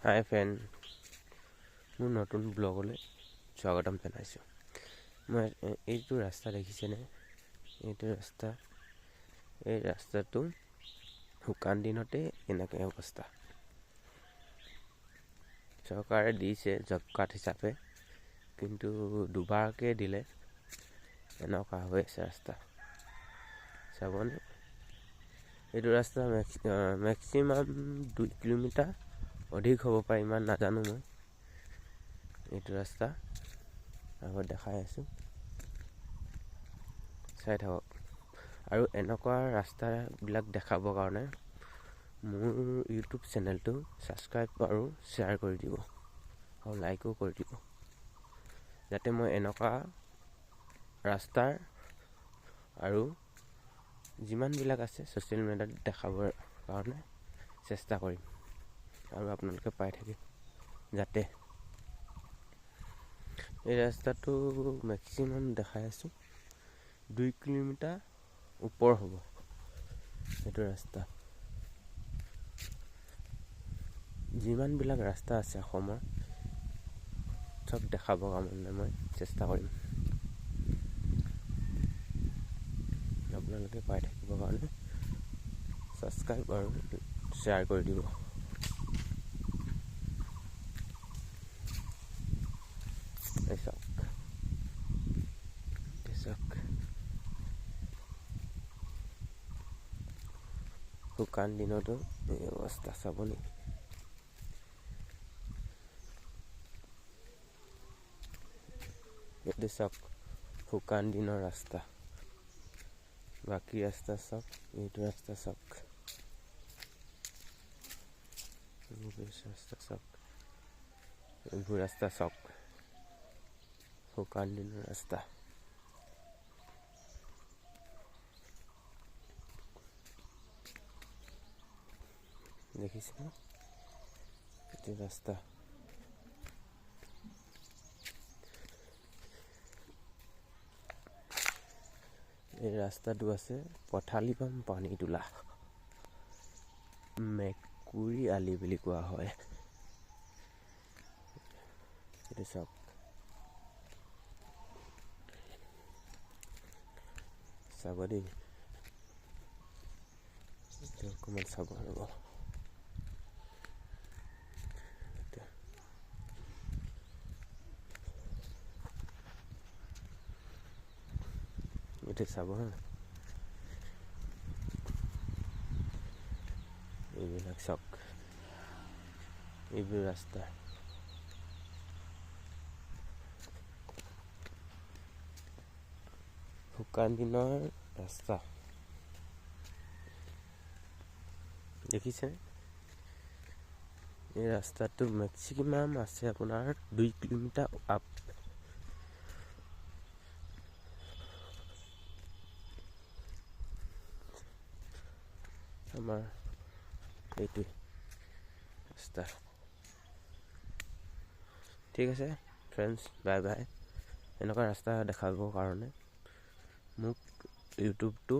হাই friend, মোৰ নতুন ব্লগলৈ স্বাগতম জনাইছোঁ। মই এইটো ৰাস্তা দেখিছেনে? এইটো ৰাস্তা, এই ৰাস্তাটো শুকান দিনতে এনেকৈ অৱস্থা। চৰকাৰে দিছে জব কাৰ্ড হিচাপে, কিন্তু দুবাৰকৈ দিলে এনেকুৱা হৈ আছে ৰাস্তা। চাবনে? এইটো ৰাস্তা মেক্সিমাম 2 কিলোমিটাৰ অধিক হ'ব পাৰে, ইমান নাজানো মই। এইটো ৰাস্তা আগত দেখাই আছোঁ, চাই থাকক। আৰু এনেকুৱা ৰাস্তাবিলাক দেখাবৰ কাৰণে মোৰ ইউটিউব চেনেলটো ছাবস্ক্ৰাইব আৰু শ্বেয়াৰ কৰি দিব আৰু লাইকো কৰি দিব, যাতে মই এনেকুৱা ৰাস্তাৰ আৰু যিমানবিলাক আছে ছ'চিয়েল মিডিয়াত দেখাবৰ কাৰণে চেষ্টা কৰিম আৰু আপোনালোকে পাই থাকিব। যাতে এই ৰাস্তাটো মেক্সিমাম দেখাই আছোঁ 2 কিলোমিটাৰ ওপৰ হ'ব এইটো ৰাস্তা। যিমানবিলাক ৰাস্তা আছে অসমৰ চব দেখাবৰ কাৰণে মই চেষ্টা কৰিম, আপোনালোকে পাই থাকিবৰ কাৰণে ছাবস্ক্ৰাইব আৰু শ্বেয়াৰ কৰি দিব। শুকান দিনতো এই অৱস্থা চাবনি? এইটো চাওক, শুকান দিনৰ ৰাস্তা। বাকী ৰাস্তা চাওক, এইটো ৰাস্তা চাওক, এইবোৰ ৰাস্তা চাওক, শুকান দিনৰ ৰাস্তা। দেখিছে ন? এইটো ৰাস্তা। এই ৰাস্তাটো আছে পথালিপাম পানী তোলা, মেকুৰী আলি বুলি কোৱা হয়। এইটো চাওক, চাব দেই, অকণমান চাব ৰ'ব। এইটো চাব হা, এইবিলাক চাওক, এইবোৰ ৰাস্তা। শুকান দিনৰ ৰাস্তা দেখিছে? এই ৰাস্তাটো মেক্সিমাম আছে আপোনাৰ 2 কিলোমিটাৰ আপ। আমাৰ এইটোৱে ৰাস্তা। ঠিক আছে ফ্ৰেণ্ডছ, বাই বাই। এনেকুৱা ৰাস্তা দেখাবৰ কাৰণে মোক ইউটিউবটো